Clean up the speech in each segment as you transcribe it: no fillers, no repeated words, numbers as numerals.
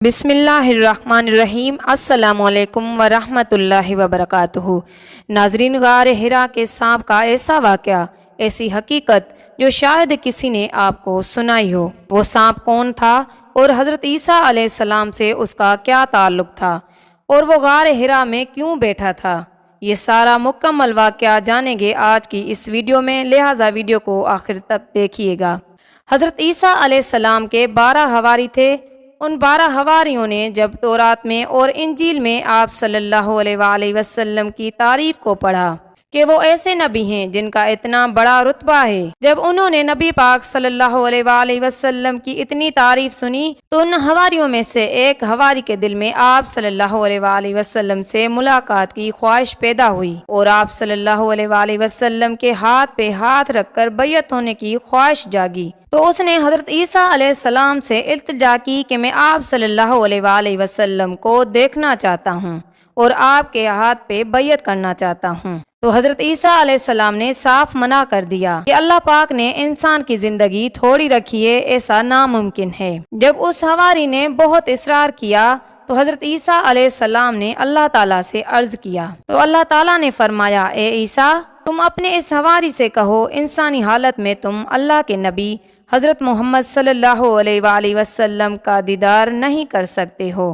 بسم اللہ الرحمن الرحیم۔ السلام علیکم ورحمۃ اللہ وبرکاتہ۔ ناظرین، غار حرا کے سانپ کا ایسا واقعہ، ایسی حقیقت جو شاید کسی نے آپ کو سنائی ہو۔ وہ سانپ کون تھا اور حضرت عیسیٰ علیہ السلام سے اس کا کیا تعلق تھا، اور وہ غار حرا میں کیوں بیٹھا تھا، یہ سارا مکمل واقعہ جانیں گے آج کی اس ویڈیو میں، لہٰذا ویڈیو کو آخر تک دیکھیے گا۔ حضرت عیسیٰ علیہ السلام کے 12 حواری تھے۔ ان 12 حواریوں نے جب تورات میں اور انجیل میں آپ صلی اللہ علیہ وآلہ وسلم کی تعریف کو پڑھا کہ وہ ایسے نبی ہیں جن کا اتنا بڑا رتبہ ہے، جب انہوں نے نبی پاک صلی اللہ علیہ وآلہ وسلم کی اتنی تعریف سنی تو ان حواریوں میں سے ایک حواری کے دل میں آپ صلی اللہ علیہ وآلہ وسلم سے ملاقات کی خواہش پیدا ہوئی، اور آپ صلی اللہ علیہ وآلہ وسلم کے ہاتھ پہ ہاتھ رکھ کر بیعت ہونے کی خواہش جاگی۔ تو اس نے حضرت عیسیٰ علیہ السلام سے التجا کی کہ میں آپ صلی اللہ علیہ وآلہ وسلم کو دیکھنا چاہتا ہوں اور آپ کے ہاتھ پہ بیعت کرنا چاہتا ہوں۔ تو حضرت عیسیٰ علیہ السلام نے صاف منع کر دیا کہ اللہ پاک نے انسان کی زندگی تھوڑی رکھی ہے، ایسا ناممکن ہے۔ جب اس حواری نے بہت اصرار کیا تو حضرت عیسیٰ علیہ السلام نے اللہ تعالیٰ سے عرض کیا، تو اللہ تعالیٰ نے فرمایا، اے عیسیٰ، تم اپنے اس حواری سے کہو، انسانی حالت میں تم اللہ کے نبی حضرت محمد صلی اللہ علیہ وآلہ وسلم کا دیدار نہیں کر سکتے ہو،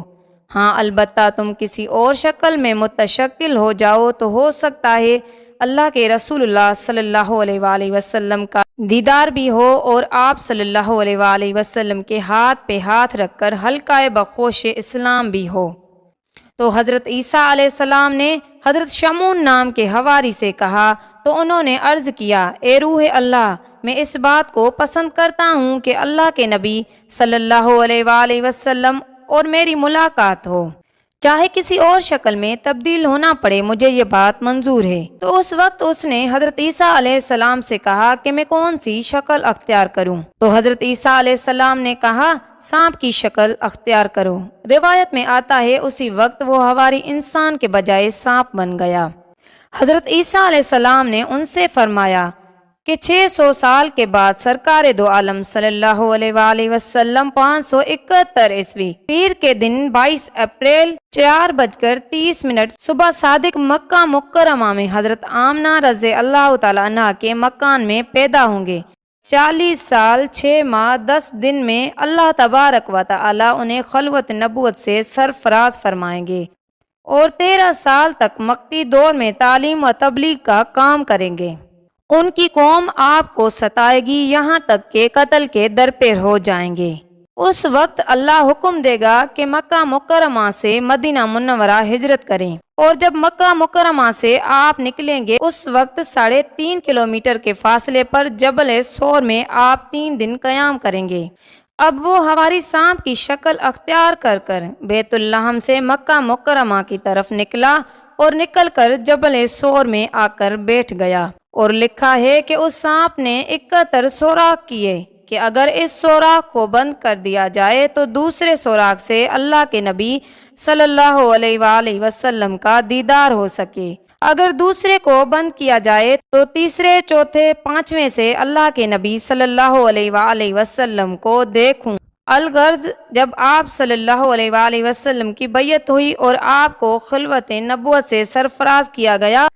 ہاں البتہ تم کسی اور شکل میں متشکل ہو جاؤ تو ہو سکتا ہے اللہ کے رسول اللہ صلی اللہ علیہ وآلہ وسلم کا دیدار بھی ہو، اور آپ صلی اللہ علیہ وآلہ وسلم کے ہاتھ پہ ہاتھ رکھ کر حلقہ بخوش اسلام بھی ہو۔ تو حضرت عیسیٰ علیہ السلام نے حضرت شمعون نام کے حواری سے کہا، تو انہوں نے عرض کیا، اے روح اللہ، میں اس بات کو پسند کرتا ہوں کہ اللہ کے نبی صلی اللہ علیہ وآلہ وسلم اور میری ملاقات ہو، چاہے کسی اور شکل میں تبدیل ہونا پڑے، مجھے یہ بات منظور ہے۔ تو اس وقت اس نے حضرت عیسیٰ علیہ السلام سے کہا کہ میں کون سی شکل اختیار کروں؟ تو حضرت عیسیٰ علیہ السلام نے کہا، سانپ کی شکل اختیار کرو۔ روایت میں آتا ہے اسی وقت وہ حواری انسان کے بجائے سانپ بن گیا۔ حضرت عیسیٰ علیہ السلام نے ان سے فرمایا کہ 600 سال کے بعد سرکار دو عالم صلی اللہ علیہ وآلہ وسلم 571 عیسوی پیر کے دن 22 اپریل 4:30 صبح صادق مکہ مکرمہ میں حضرت آمنہ رضی اللہ تعالیٰ عنہ کے مکان میں پیدا ہوں گے۔ 40 سال 6 ماہ 10 دن میں اللہ تبارک و تعالیٰ انہیں خلوت نبوت سے سرفراز فرمائیں گے، اور 13 سال تک مکی دور میں تعلیم و تبلیغ کا کام کریں گے۔ ان کی قوم آپ کو ستائے گی یہاں تک کہ قتل کے درپے ہو جائیں گے۔ اس وقت اللہ حکم دے گا کہ مکہ مکرمہ سے مدینہ منورہ ہجرت کریں، اور جب مکہ مکرمہ سے آپ نکلیں گے اس وقت 3.5 کلومیٹر کے فاصلے پر جبل سور میں آپ 3 دن قیام کریں گے۔ اب وہ حواری سانپ کی شکل اختیار کر کر بیت اللحم سے مکہ مکرمہ کی طرف نکلا، اور نکل کر جبل سور میں آ کر بیٹھ گیا، اور لکھا ہے کہ اس سانپ نے 71 سوراخ کیے کہ اگر اس سوراخ کو بند کر دیا جائے تو دوسرے سوراخ سے اللہ کے نبی صلی اللہ علیہ وآلہ وسلم کا دیدار ہو سکے، اگر دوسرے کو بند کیا جائے تو تیسرے، چوتھے، 5ویں سے اللہ کے نبی صلی اللہ علیہ وآلہ وسلم کو دیکھوں۔ الغرض جب آپ صلی اللہ علیہ وآلہ وسلم کی بیعت ہوئی اور آپ کو خلوت نبوت سے سرفراز کیا گیا،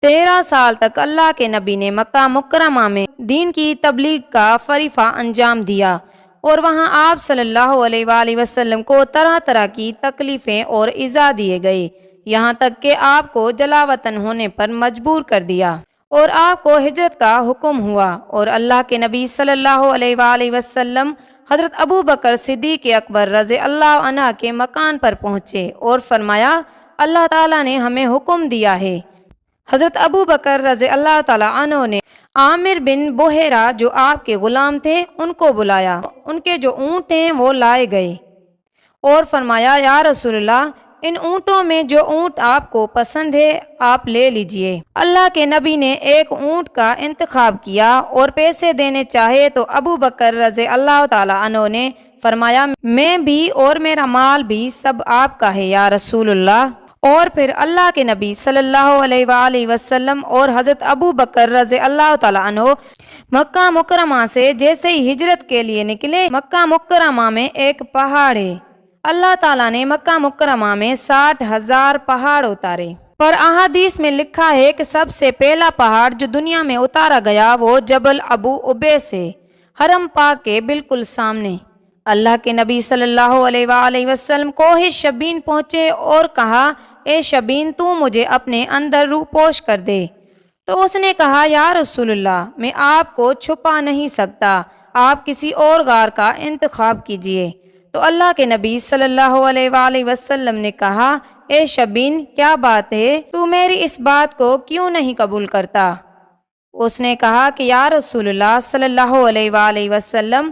13 سال تک اللہ کے نبی نے مکہ مکرمہ میں دین کی تبلیغ کا فریضہ انجام دیا، اور وہاں آپ صلی اللہ علیہ وآلہ وسلم کو طرح طرح کی تکلیفیں اور ایذا دیے گئے، یہاں تک کہ آپ کو جلا وطن ہونے پر مجبور کر دیا، اور آپ کو ہجرت کا حکم ہوا، اور اللہ کے نبی صلی اللہ علیہ وآلہ وسلم حضرت ابو بکر صدیق اکبر رضی اللہ عنہ کے مکان پر پہنچے اور فرمایا، اللہ تعالیٰ نے ہمیں حکم دیا ہے۔ حضرت ابو بکر رضی اللہ تعالیٰ عنہ نے عامر بن بحیرہ جو آپ کے غلام تھے ان کو بلایا، ان کے جو اونٹ ہیں وہ لائے گئے، اور فرمایا، یا رسول اللہ، ان اونٹوں میں جو اونٹ آپ کو پسند ہے آپ لے لیجئے۔ اللہ کے نبی نے ایک اونٹ کا انتخاب کیا اور پیسے دینے چاہے تو ابو بکر رضی اللہ تعالیٰ عنہ نے فرمایا، میں بھی اور میرا مال بھی سب آپ کا ہے یا رسول اللہ۔ اور پھر اللہ کے نبی صلی اللہ علیہ وآلہ وسلم اور حضرت ابو بکر رضی اللہ تعالیٰ عنہ مکہ مکرمہ سے جیسے ہی ہجرت کے لیے نکلے، مکہ مکرمہ میں ایک پہاڑ ہے، اللہ تعالیٰ نے مکہ مکرمہ میں 60,000 پہاڑ اتارے، پر احادیث میں لکھا ہے کہ سب سے پہلا پہاڑ جو دنیا میں اتارا گیا وہ جبل ابو عبیس ہے، حرم پاک کے بالکل سامنے۔ اللہ کے نبی صلی اللہ علیہ وآلہ وسلم کوہ شبین پہنچے اور کہا، اے شبین تو مجھے اپنے اندر روح پوش کر دے۔ تو اس نے کہا، یا رسول اللہ میں آپ کو چھپا نہیں سکتا، آپ کسی اور غار کا انتخاب کیجئے۔ تو اللہ کے نبی صلی اللہ علیہ وآلہ وسلم نے کہا، اے شبین کیا بات ہے، تو میری اس بات کو کیوں نہیں قبول کرتا؟ اس نے کہا کہ یا رسول اللہ صلی اللہ علیہ وآلہ وسلم،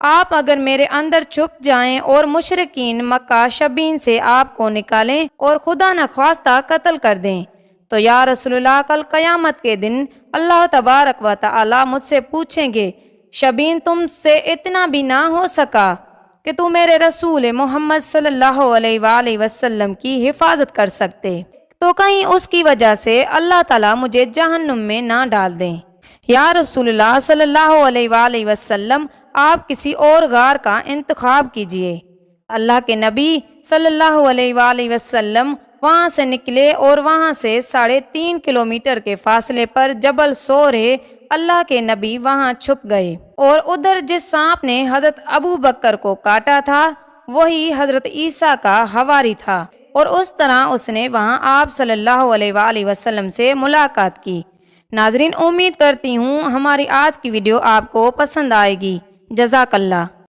آپ اگر میرے اندر چھپ جائیں اور مشرکین مکہ شبین سے آپ کو نکالیں اور خدا نخواستہ قتل کر دیں تو یا رسول اللہ کل قیامت کے دن اللہ تبارک و تعالی مجھ سے پوچھیں گے، شبین تم سے اتنا بھی نہ ہو سکا کہ تو میرے رسول محمد صلی اللہ علیہ وآلہ وسلم کی حفاظت کر سکتے، تو کہیں اس کی وجہ سے اللہ تعالیٰ مجھے جہنم میں نہ ڈال دیں۔ یا رسول اللہ صلی اللہ علیہ وآلہ وسلم آپ کسی اور غار کا انتخاب کیجئے۔ اللہ کے نبی صلی اللہ علیہ وآلہ وسلم وہاں سے نکلے اور وہاں سے 3.5 کلومیٹر کے فاصلے پر جبل سور ہے، اللہ کے نبی وہاں چھپ گئے، اور ادھر جس سانپ نے حضرت ابو بکر کو کاٹا تھا وہی حضرت عیسیٰ کا حواری تھا، اور اس طرح اس نے وہاں آپ صلی اللہ علیہ وآلہ وسلم سے ملاقات کی۔ ناظرین، امید کرتی ہوں ہماری آج کی ویڈیو آپ کو پسند آئے گی۔ جزاک اللہ۔